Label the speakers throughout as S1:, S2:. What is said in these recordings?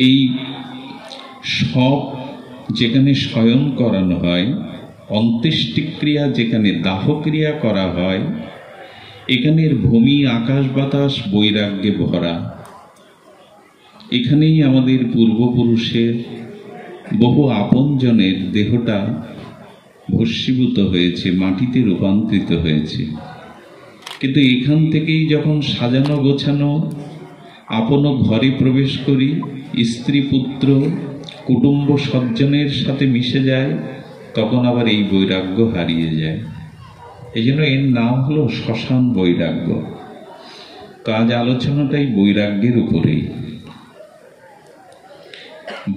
S1: এই সব যেখানে শয়ন করানো হয়, অন্ত্যেষ্টিক্রিয়া যেখানে দাহক্রিয়া করা হয়, এখানের ভূমি আকাশ বাতাস বৈরাগ্যে ভরা। এখানেই আমাদের পূর্বপুরুষের বহু আপনজনের দেহটা ভস্মীভূত হয়েছে, মাটিতে রূপান্তরিত হয়েছে। কিন্তু এখান থেকেই যখন সাজানো গোছানো আপন ঘরে প্রবেশ করি, স্ত্রী পুত্র কুটুম্ব সজ্জনের সাথে মিশে যায়, তখন আবার এই বৈরাগ্য হারিয়ে যায়। এই জন্য এর নাম হলো শ্মশান বৈরাগ্য। তো আজ আলোচনাটাই বৈরাগ্যের উপরেই।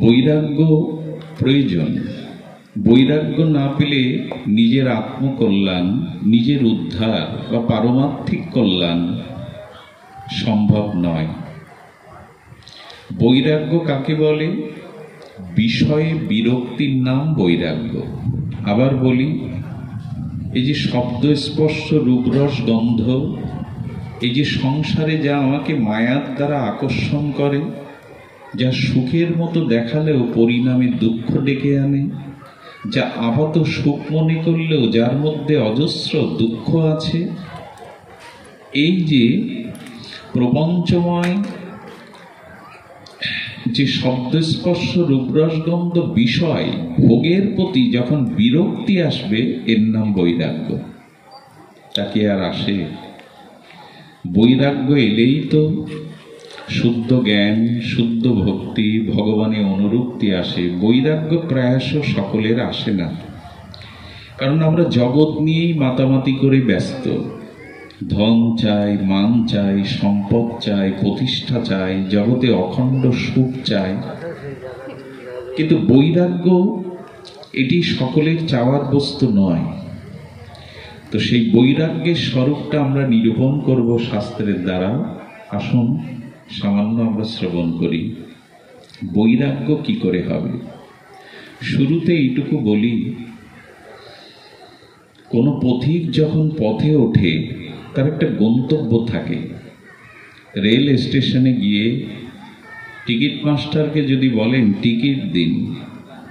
S1: বৈরাগ্য প্রয়োজন। বৈরাগ্য না পেলে নিজের আত্মকল্যাণ, নিজের উদ্ধার বা পারমার্থিক কল্যাণ সম্ভব নয়। বৈরাগ্য কাকে বলে? বিষয়ে বিরক্তির নাম বৈরাগ্য। আবার বলি, এই যে শব্দ স্পর্শ রূপরস গন্ধ, এই যে সংসারে যা আমাকে মায়ার দ্বারা আকর্ষণ করে, যা সুখের মতো দেখালেও পরিণামে দুঃখ ডেকে আনে, যা আপাত সুখ মনে করলেও যার মধ্যে অজস্র দুঃখ আছে, এই যে প্রপঞ্চময় যে শব্দস্পর্শ রূপরসগন্ধ বিষয় ভোগের প্রতি যখন বিরক্তি আসবে, এর নাম বৈরাগ্য। তাকে আর আসে? বৈরাগ্য এলেই তো শুদ্ধ জ্ঞান, শুদ্ধ ভক্তি, ভগবানে অনুরক্তি আসে। বৈরাগ্য প্রায়শ সকলের আসে না, কারণ আমরা জগৎ নিয়েই মাতামাতি করে ব্যস্ত। ধন চাই, মান চাই, সম্পদ চাই, প্রতিষ্ঠা চাই, জগতে অখণ্ড সুখ চাই। কিন্তু বৈরাগ্য এটি সকলের চাওয়ার বস্তু নয়। তো সেই বৈরাগ্যের স্বরূপটা আমরা নিরূপণ করব শাস্ত্রের দ্বারা। আসুন সামান্য আমরা শ্রবণ করি বৈরাগ্য কি করে হবে। শুরুতে এইটুকু বলি, কোনো পথিক যখন পথে ওঠে তার একটা গন্তব্য থাকে। রেল স্টেশনে গিয়ে টিকিট মাস্টারকে যদি বলেন টিকিট দিন,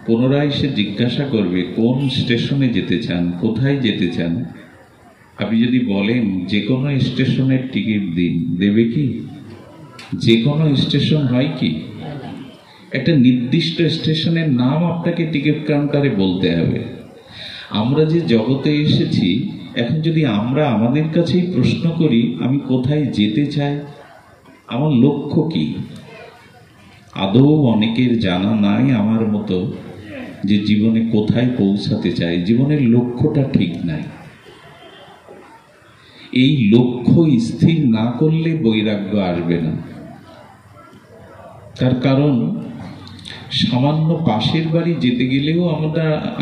S1: পুনরায় সে জিজ্ঞাসা করবে কোন স্টেশনে যেতে চান, কোথায় যেতে চান। আপনি যদি বলেন যে কোনো স্টেশনের টিকিট দিন, দেবে কি? যে কোনো স্টেশন হয় কি? একটা নির্দিষ্ট স্টেশনের নাম আপনাকে টিকিট কাউন্টারে বলতে হবে। আমরা যে জগতে এসেছি, এখন যদি আমরা আমাদের কাছেই প্রশ্ন করি আমি কোথায় যেতে চাই, আমার লক্ষ্য কি, আদৌ অনেকের জানা নাই আমার মতো যে জীবনে কোথায় পৌঁছাতে চাই। জীবনের লক্ষ্যটা ঠিক নাই। এই লক্ষ্য স্থির না করলে বৈরাগ্য আসবে না। তার কারণ সামান্য পাশের বাড়ি যেতে গেলেও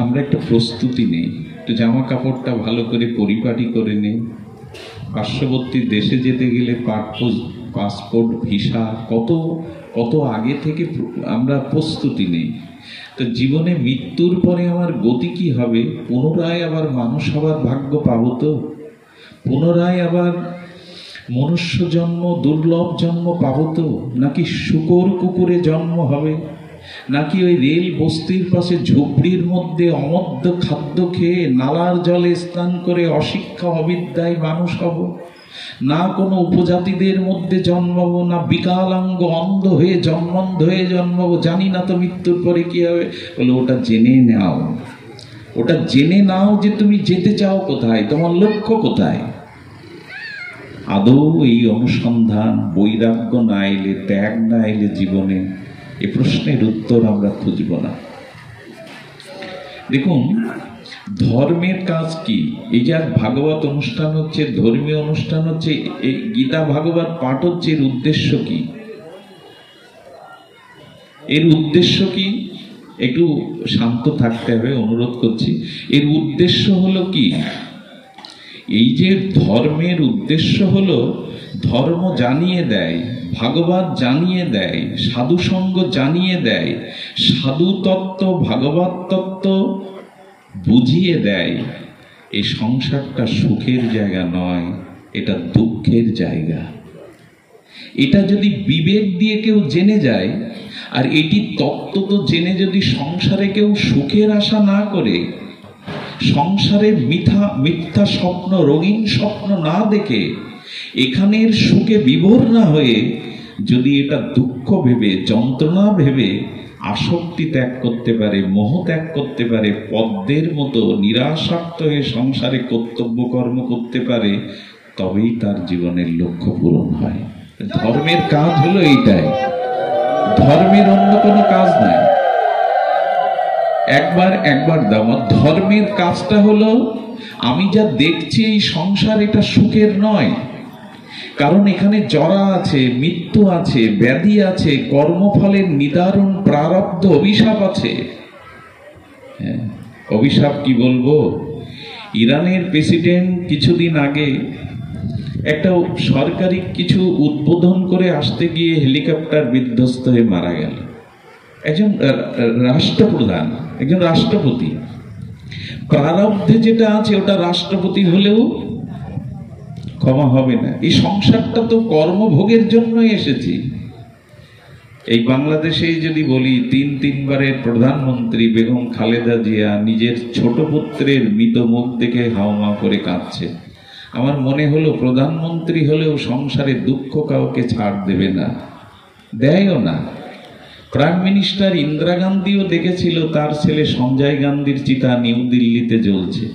S1: আমরা একটা প্রস্তুতি নেই, একটু জামা কাপড়টা ভালো করে পরিপাটি করে নেই। পার্শ্ববর্তী দেশে যেতে গেলে পাসপোর্ট, ভিসা কত আগে থেকে আমরা প্রস্তুতি নেই। তো জীবনে মৃত্যুর পরে আমার গতি কি হবে? পুনরায় আবার মানুষ হবার ভাগ্য পাবো তো? পুনরায় আবার মনুষ্য জন্ম, দুর্লভ জন্ম পাবো তো? নাকি শূকর কুকুরে জন্ম হবে? নাকি ওই রেল বস্তির পাশে ঝুপড়ির মধ্যে অমদ্য খাদ্য খেয়ে নালার জলে স্নান করে অশিক্ষা অবিদ্যায় মানুষ হব? না কোনো উপজাতিদের মধ্যে জন্মাবো, না বিকলাঙ্গ অন্ধ হয়ে জন্মাবো। জানি না তো মৃত্যুর পরে কি হবে। বলে ওটা জেনে নাও, ওটা জেনে নাও যে তুমি যেতে চাও কোথায়, তোমার লক্ষ্য কোথায়। আদৌ এই অনুসন্ধান, বৈরাগ্য না এলে, ত্যাগ না এলে জীবনে এ প্রশ্নের উত্তর আমরা খুঁজব না। দেখুন, ধর্মের কাজ কি? এই যে ভাগবত অনুষ্ঠান হচ্ছে, ধর্মীয় অনুষ্ঠান হচ্ছে, এই গীতা ভাগবত পাঠ হচ্ছে, এর উদ্দেশ্য কি? এর উদ্দেশ্য কি? একটু শান্ত থাকতে হবে, অনুরোধ করছি। এর উদ্দেশ্য হলো কি? এই যে ধর্মের উদ্দেশ্য হলো ধর্ম জানিয়ে দেয়, ভাগবত জানিয়ে দেয়, সাধু সঙ্গ জানিয়ে দেয়, সাধু তত্ত্ব, ভাগবত তত্ত্ব বুঝিয়ে দেয়। এই সংসারটা সুখের জায়গা নয়, এটা দুঃখের জায়গা। এটা যদি বিবেক দিয়ে কেউ জেনে যায়, আর এটি তত্ত্ব তো জেনে যদি সংসারে কেউ সুখের আশা না করে, সংসারে মিথ্যা স্বপ্ন, রঙিন স্বপ্ন না দেখে, এখানের সুখে বিভোর না হয়ে যদি এটা দুঃখ ভেবে, যন্ত্রণা ভেবে আসক্তি ত্যাগ করতে পারে, মোহ ত্যাগ করতে পারে, পদ্মের মতো নিরাসক্ত হয়ে সংসারে কর্তব্য কর্ম করতে পারে, তবেই তার জীবনের লক্ষ্য পূরণ হয়। ধর্মের কাজ হলো এইটাই, ধর্মের অন্য কোনো কাজ নাই। একবার দাও, ধর্মের কাজটা হলো আমি যা দেখছি এই সংসার এটা সুখের নয়, কারণ এখানে জরা আছে, মৃত্যু আছে, ব্যাধি আছে, কর্মফলের নিদারুণ প্রারব্ধ, অভিশাপ আছে। অভিশাপ কি বলবো, ইরানের প্রেসিডেন্ট কিছুদিন আগে একটা সরকারি কিছু উদ্বোধন করে আসতে গিয়ে হেলিকপ্টার বিধ্বস্ত হয়ে মারা গেল। একজন রাষ্ট্রপ্রধান, একজন রাষ্ট্রপতি। প্রারব্ধে যেটা আছে ওটা রাষ্ট্রপতি হলেও ক্ষমা হবে না। এই সংসারটা তো কর্মভোগের জন্যই এসেছি। এই বাংলাদেশে যদি বলি, তিনবারের প্রধানমন্ত্রী বেগম খালেদা জিয়া নিজের ছোট পুত্রের মৃত মুখ দেখে হাওমা করে কাঁদছে। আমার মনে হলো প্রধানমন্ত্রী হলেও সংসারে দুঃখ কাউকে ছাড় দেবে না, দেয়ও না। প্রাইম মিনিস্টার ইন্দিরা গান্ধীও দেখেছিল তার ছেলে সঞ্জয় গান্ধীর চিতা নিউ দিল্লিতে জ্বলছে,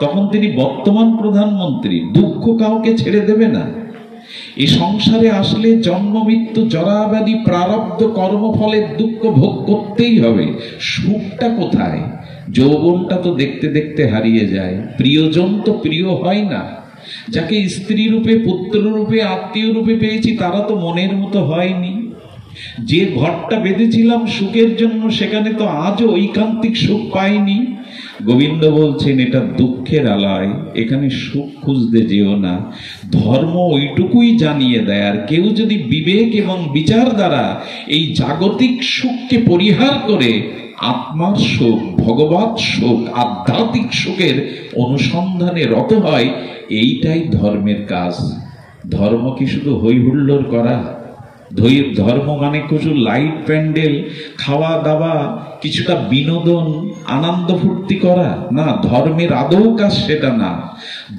S1: তখন তিনি বর্তমান প্রধানমন্ত্রী, দুঃখ কাউকে ছেড়ে দেবে না। এই সংসারে আসলে জন্ম মৃত্যু জরাব্যাধি প্রারব্ধ কর্মফলের দুঃখ ভোগ করতেই হবে। সুখটা কোথায়? যৌবনটা তো দেখতে দেখতে হারিয়ে যায়, প্রিয়জন তো প্রিয় হয় না। যাকে স্ত্রী রূপে, পুত্র রূপে, আত্মীয় রূপে পেয়েছি তারা তো মনের মতো হয়নি। যে ঘরটা বেঁধেছিলাম সুখের জন্য, সেখানে তো আজও ঐকান্তিক সুখ পাইনি। গোবিন্দ বলছেন এটা দুঃখের আলয়, এখানে সুখ খুঁজতে যেও না। ধর্ম ওইটুকুই জানিয়ে দেয়। আর কেউ যদি বিবেক এবং বিচার দ্বারা এই জাগতিক সুখকে পরিহার করে আত্মার সুখ, ভগবৎ সুখ, আধ্যাত্মিক সুখের অনুসন্ধানে রত হয়, এইটাই ধর্মের কাজ। ধর্ম কি শুধু হই হুল্লোড় করা? ধর্ম মানে কিছু লাইট প্যান্ডেল, খাওয়া দাওয়া, কিছুটা বিনোদন, আনন্দ ফুর্তি করা না। ধর্মের আদৌ কাজ সেটা না।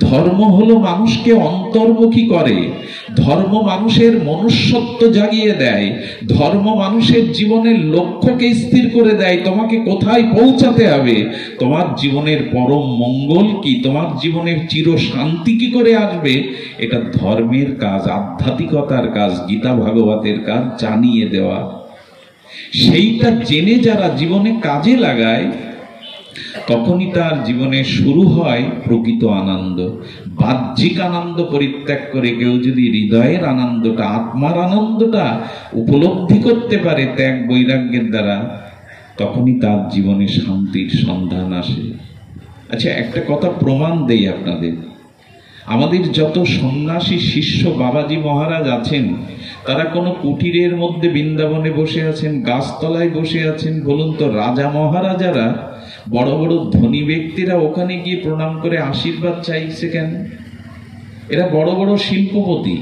S1: ধর্ম হলো মানুষকে অন্তর্মুখী করে, ধর্ম মানুষের মনুষ্যত্ব জাগিয়ে দেয়, ধর্ম মানুষের জীবনের লক্ষ্যকে স্থির করে দেয়। তোমাকে কোথায় পৌঁছাতে হবে, তোমার জীবনের পরম মঙ্গল কি, তোমার জীবনের চির শান্তি কি করে আসবে, এটা ধর্মের কাজ, আধ্যাত্মিকতার কাজ, গীতা ভাগবতের কাজ জানিয়ে দেওয়া। সেইটা জেনে যারা জীবনে কাজে লাগায়, তখনই তার জীবনে শুরু হয় প্রকৃত আনন্দ। বাহ্যিক আনন্দ পরিত্যাগ করে কেউ যদি হৃদয়ের আনন্দটা, আত্মার আনন্দটা উপলব্ধি করতে পারে ত্যাগ বৈরাগ্যের দ্বারা, তখনই তার জীবনে শান্তির সন্ধান আসে। আচ্ছা, একটা কথা প্রমাণ দেই আপনাদের। আমাদের যত সন্ন্যাসী শিষ্য বাবাজি মহারাজ আছেন, তারা কোনো কুটিরের মধ্যে বৃন্দাবনে বসে আছেন, গাছতলায় বসে আছেন? বলুন তো, রাজা মহারাজারা, বড় বড় ধনী ব্যক্তিরা ওখানে গিয়ে প্রণাম করে আশীর্বাদ চাইছে কেন? এরা বড় বড় শিল্পপতি,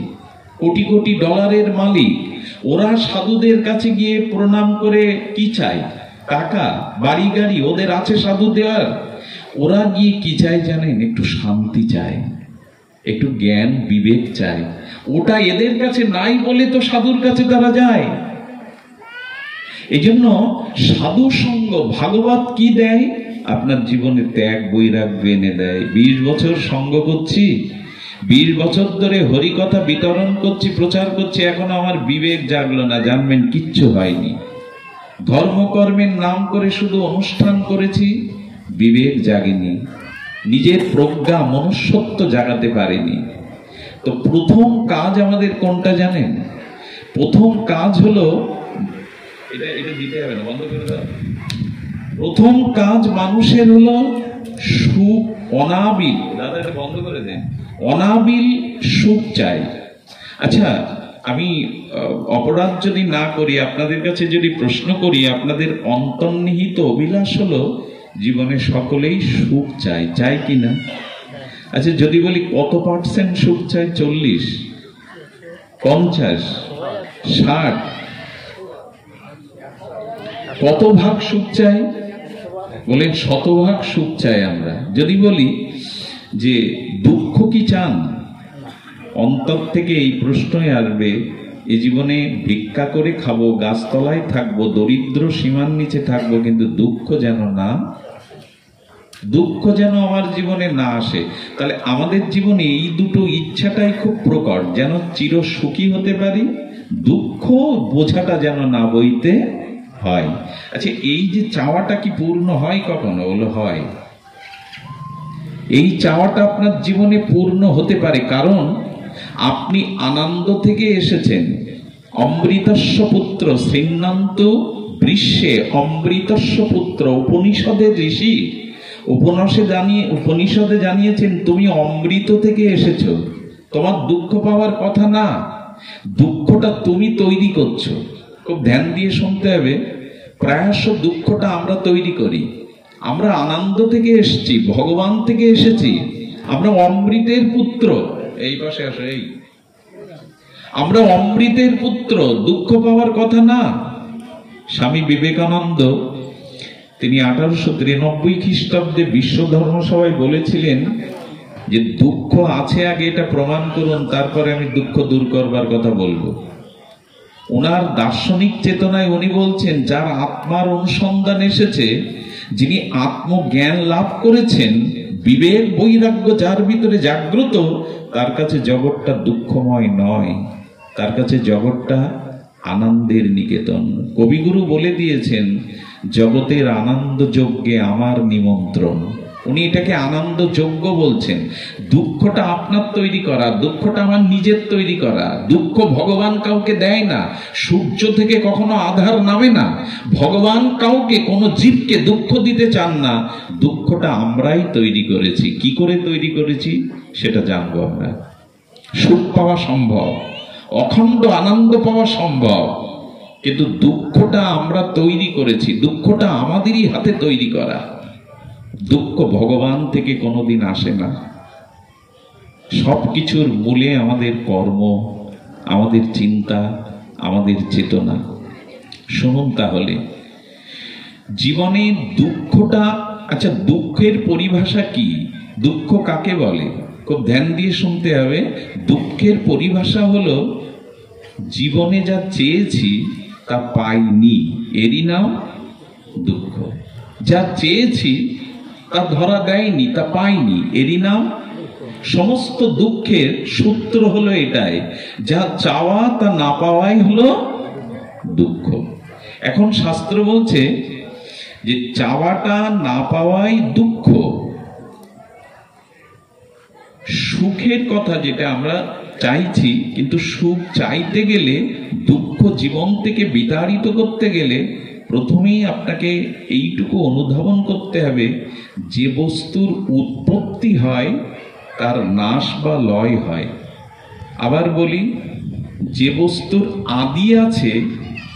S1: কোটি কোটি ডলারের মালিক। ওরা সাধুদের কাছে গিয়ে প্রণাম করে কি চায়? টাকা, বাড়ি গাড়ি ওদের আছে সাধু দেওয়ার। ওরা গিয়ে কি চায় জানেন? একটু শান্তি চায়, একটু জ্ঞান বিবেক চায়। ওটা এদের কাছে নাই বলে তো সাধুর কাছে তারা যায়। এই জন্য সাধু সঙ্গ, ভাগবত কি দেয়? আপনার জীবনে ত্যাগ বৈরাগ্য এনে দেয়। 20 বছর সঙ্গ করছি, 20 বছর ধরে হরিকথা বিতরণ করছি, প্রচার করছি, এখনো আমার বিবেক জাগলো না। জানবেন কিচ্ছু হয়নি। ধর্মকর্মের নাম করে শুধু অনুষ্ঠান করেছি, বিবেক জাগেনি, নিজের প্রজ্ঞা, মনুষ্যত্ব জাগাতে পারেনি। তো প্রথম কাজ আমাদের কোনটা জানেন? প্রথম কাজ হলো, এটা দিতে হবে না, বন্ধ করে দাও। প্রথম কাজ মানুষের হলো সুখ, অনাবিল। দাদা এটা বন্ধ করে দেন। অনাবিল সুখ চাই। আচ্ছা, আমি অপরাধ যদি না করি, আপনাদের কাছে যদি প্রশ্ন করি, আপনাদের অন্তর্নিহিত অভিলাষ হলো জীবনে সকলেই সুখ চায়, চাই কিনা? আচ্ছা, যদি বলি কত পার্সেন্ট সুখ চাই? 40, 50, 60? কত ভাগ সুখ চাই? বলেন শতভাগ সুখ চাই আমরা। যদি বলি যে দুঃখ কি চান, অন্তর থেকে এই প্রশ্নই আসবে, এই জীবনে ভিক্ষা করে খাবো, গাছতলায় থাকবো, দরিদ্র সীমার নিচে থাকবো, কিন্তু দুঃখ যেন না, দুঃখ যেন আমার জীবনে না আসে। তাহলে আমাদের জীবনে এই দুটো ইচ্ছাটাই খুব প্রকট, যেন চির সুখী হতে পারি, দুঃখ বোঝাটা যেন না বইতে হয়। আচ্ছা, এই যে চাওয়াটা কি পূর্ণ হয় কখনো? বলো হয়। এই চাওয়াটা আপনার জীবনে পূর্ণ হতে পারে, কারণ আপনি আনন্দ থেকে এসেছেন। অমৃতস্য পুত্র সিন্নান্ত বৃষ্যে অমৃতস্য পুত্র, উপনিষদের ঋষি উপনিষদে জানিয়েছেন তুমি অমৃত থেকে এসেছো, তোমার দুঃখ পাওয়ার কথা না, দুঃখটা তুমি তৈরি করছো। খুব ধ্যান দিয়ে শুনতে হবে, প্রায়শ দুঃখটা আমরা তৈরি করি। আমরা আনন্দ থেকে এসেছি, ভগবান থেকে এসেছি, আমরা অমৃতের পুত্র। এই পাশে আসো, এই আমরা অমৃতের পুত্র, দুঃখ পাওয়ার কথা না। স্বামী বিবেকানন্দ তিনি 1893 খ্রিস্টাব্দে বিশ্ব ধর্ম সভায় বলেছিলেন যে দুঃখ আছে আগে এটা প্রমাণ করুন, তারপরে আমি দুঃখ দূর করবার কথা বলবো। ওনার দার্শনিক চেতনায় উনি বলছেন, যার আত্মার অনুসন্ধান এসেছে, যিনি আত্মজ্ঞান লাভ করেছেন, বিবেক বৈরাগ্য যার ভিতরে জাগ্রত, তার কাছে জগৎটা দুঃখময় নয়, তার কাছে জগৎটা আনন্দের নিকেতন। কবিগুরু বলে দিয়েছেন, জগতের আনন্দ যজ্ঞে আমার নিমন্ত্রণ। উনি এটাকে আনন্দ যজ্ঞ বলছেন। দুঃখটা আপনার তৈরি করা, দুঃখটা আমার নিজের তৈরি করা। দুঃখ ভগবান কাউকে দেয় না, সূর্য থেকে কখনো আধার নামে না। ভগবান কাউকে, কোনো জীবকে দুঃখ দিতে চান না। দুঃখটা আমরাই তৈরি করেছি। কি করে তৈরি করেছি সেটা জানবো আমরা। সুখ পাওয়া সম্ভব, অখণ্ড আনন্দ পাওয়া সম্ভব, কিন্তু দুঃখটা আমরা তৈরি করেছি। দুঃখটা আমাদেরই হাতে তৈরি করা। দুঃখ ভগবান থেকে কোনোদিন আসে না। সবকিছুর মূলে আমাদের কর্ম, আমাদের চিন্তা, আমাদের চেতনা। শুনুন তাহলে, জীবনে দুঃখটা, আচ্ছা দুঃখের পরিভাষা কি? দুঃখ কাকে বলে? খুব ধ্যান দিয়ে শুনতে হবে। দুঃখের পরিভাষা হলো, জীবনে যা চেয়েছি তা পাইনি, এরই নাম দুঃখ। যা চেয়েছি তা ধরা দেয়নি, তা পাইনি, এরই নাম। সমস্ত দুঃখের সূত্র হলো এটাই, যা চাওয়া তা না পাওয়াই হলো দুঃখ। এখন শাস্ত্র বলছে যে চাওয়াটা না পাওয়াই দুঃখ। সুখের কথা যেটা আমরা চাইছি, কিন্তু সুখ চাইতে গেলে, দুঃখ জীবন থেকে বিতাড়িত করতে গেলে প্রথমেই আপনাকে এইটুকু অনুধাবন করতে হবে, যে বস্তুর উৎপত্তি হয় তার নাশ বা লয় হয়। আবার বলি, যে বস্তুর আদি আছে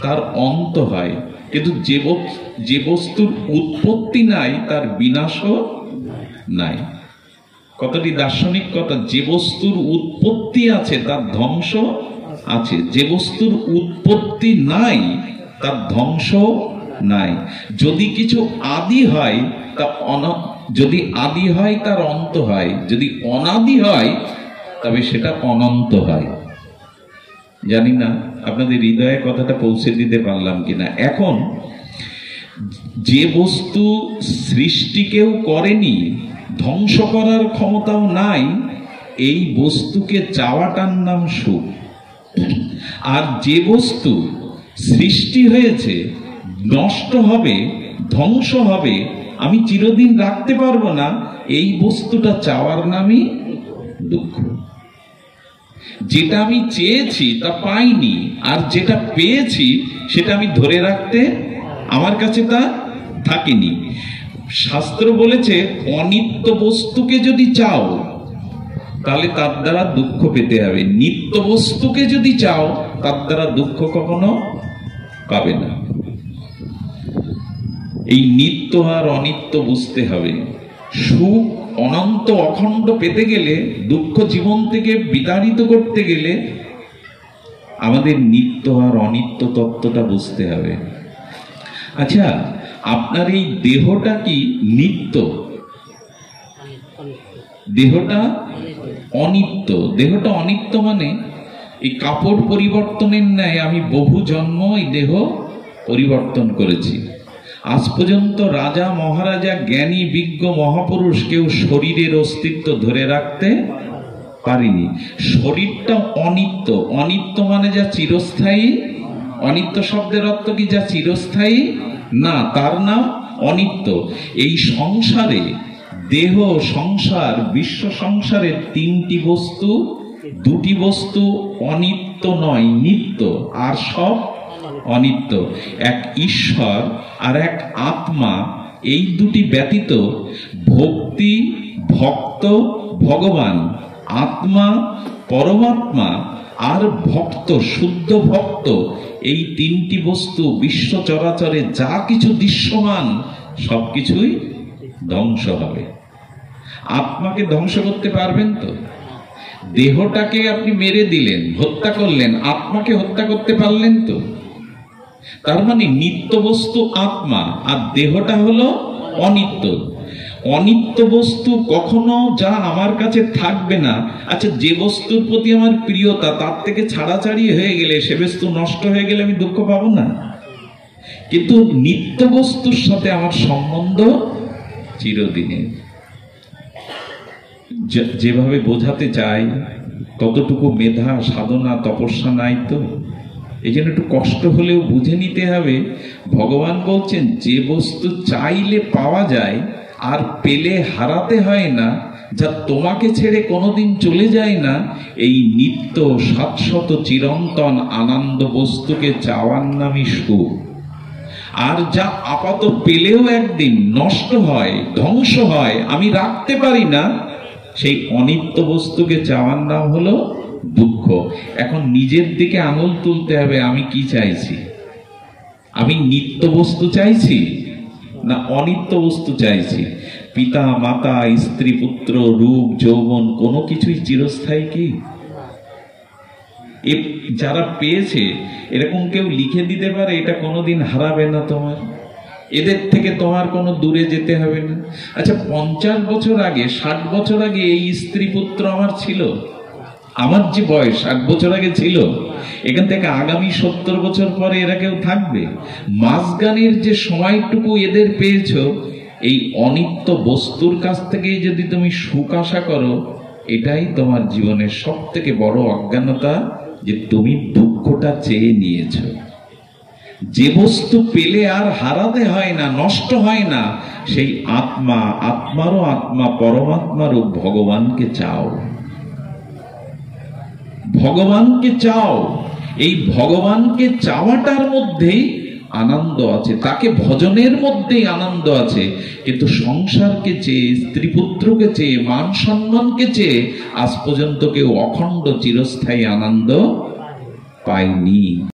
S1: তার অন্ত হয়, কিন্তু যে বস্তুর উৎপত্তি নাই তার বিনাশও নাই। কতটি দার্শনিক কথা। যে বস্তুর উৎপত্তি আছে তার ধ্বংস আছে, যে বস্তুর উৎপত্তি নাই তার ধ্বংস নাই। যদি কিছু আদি হয় তা যদি আদি হয় তার অন্ত হয়, যদি অনাদি হয় তবে সেটা অনন্ত হয়। জানি না আপনাদের হৃদয়ে কথাটা পৌঁছে দিতে পারলাম কিনা। এখন যে বস্তু সৃষ্টি কেউ করেনি, ধ্বংস করার ক্ষমতাও নাই, এই বস্তুকে চাওয়াটার নাম সুখ। আর যে বস্তু সৃষ্টি হয়েছে, নষ্ট হবে, ধ্বংস হবে, আমি চিরদিন রাখতে পারবো না, এই বস্তুটা চাওয়ার নামই দুঃখ। যেটা আমি চেয়েছি তা পাইনি, আর যেটা পেয়েছি সেটা আমি ধরে রাখতে, আমার কাছে তা থাকেনি। শাস্ত্র বলেছে, অনিত্য বস্তুকে যদি চাও তাহলে তার দ্বারা দুঃখ পেতে হবে, নিত্য বস্তুকে যদি চাও তার দ্বারা দুঃখ কখনো পাবে না। এই নিত্য আর অনিত্য বুঝতে হবে। সুখ অনন্ত অখণ্ড পেতে গেলে, দুঃখ জীবন থেকে বিতাড়িত করতে গেলে আমাদের নিত্য আর অনিত্য তত্ত্বটা বুঝতে হবে। আচ্ছা, আপনার এই দেহটা কি নিত্য? দেহটা অনিত্য। দেহটা অনিত্য মানে এই কাপড় পরিবর্তনের ন্যায় আমি বহু জন্ম এই দেহ পরিবর্তন করেছি। আজ পর্যন্ত রাজা মহারাজা জ্ঞানী বিজ্ঞ মহাপুরুষ কেউ শরীরের অস্তিত্ব ধরে রাখতে পারিনি। শরীরটা অনিত্য। অনিত্য মানে যা চিরস্থায়ী। অনিত্য শব্দের অর্থ কি? যা চিরস্থায়ী না, তার নাম অনিত্য। এই সংসারে দেহ, সংসার, বিশ্ব সংসারের তিনটি বস্তু, দুটি বস্তু অনিত্য নয়, নিত্য, আর সব অনিত্য। এক ঈশ্বর আর এক আত্মা। এই দুটি ব্যতীত ভক্তি, ভক্ত, ভগবান, আত্মা, পরমাত্মা আর ভক্ত, শুদ্ধ ভক্ত, এই তিনটি বস্তু বিশ্ব চরাচরে যা কিছু দৃশ্যমান সবকিছুই ধ্বংস হবে। আত্মাকে ধ্বংস করতে পারবেন তো? দেহটাকে আপনি মেরে দিলেন, হত্যা করলেন, আত্মাকে হত্যা করতে পারলেন তো? তার মানে নিত্য বস্তু আত্মা আর দেহটা হলো অনিত্য। অনিত্য বস্তু কখনো যা আমার কাছে থাকবে না। আচ্ছা, যে বস্তুর প্রতি আমার প্রিয়তা তার থেকে ছাড়াছাড়ি হয়ে গেলে, সে বস্তু নষ্ট হয়ে গেলে আমি দুঃখ পাবো না, কিন্তু নিত্য বস্তুর সাথে আমার সম্বন্ধ চিরদিনের। যেভাবে বোঝাতে চাই ততটুকু মেধা, সাধনা, তপস্যা নাই তো। এই জন্য একটু কষ্ট হলেও বুঝে নিতে হবে। ভগবান বলছেন যে বস্তু চাইলে পাওয়া যায় আর পেলে হারাতে হয় না, যা তোমাকে ছেড়ে কোনোদিন চলে যায় না, এই নিত্য শাশ্বত চিরন্তন আনন্দ বস্তুকে চাওয়ার নামই সুখ। আর যা আপাত পেলেও একদিন নষ্ট হয়, ধ্বংস হয়, আমি রাখতে পারি না, সেই অনিত্য বস্তুকে চাওয়ার নাম হলো দুঃখ। এখন নিজের দিকে আঙুল তুলতে হবে, আমি কি চাইছি? আমি নিত্য বস্তু চাইছি না অনিত্য বস্তু চাইছি? পিতা, মাতা, স্ত্রী, পুত্র, রূপ, যৌবন কোনো কিছুই চিরস্থায়ী কি? যারা পেয়েছে এরকম কেউ লিখে দিতে পারে এটা কোনোদিন হারাবে না তোমার, এদের থেকে তোমার কোনো দূরে যেতে হবে না। আচ্ছা, 50 বছর আগে, 60 বছর আগে এই স্ত্রী পুত্র আমার ছিল, আমার যে বয়স 60 বছর আগে ছিল, এখান থেকে আগামী 70 বছর পরে এরা কেউ থাকবে? মাঝখানের যে সময়টুকু এদের পেয়েছ, এই অনিত্য বস্তুর কাছ থেকেই যদি তুমি সুখ আশা করো, এটাই তোমার জীবনের সব থেকে বড় অজ্ঞানতা, যে তুমি দুঃখটা চেয়ে নিয়েছ। যে বস্তু পেলে আর হারাতে হয় না, নষ্ট হয় না, সেই আত্মা, আত্মারও আত্মা, পরমাত্মারও ভগবানকে চাও। ভগবানকে চাও। এই ভগবানকে চাওয়াটার মধ্যেই আনন্দ আছে, তাকে ভজনের মধ্যেই আনন্দ আছে। কিন্তু সংসারকে চেয়ে, স্ত্রী পুত্রকে চেয়ে, মান সম্মানকে চেয়ে আজ পর্যন্ত কেউ অখণ্ড চিরস্থায়ী আনন্দ পায়নি।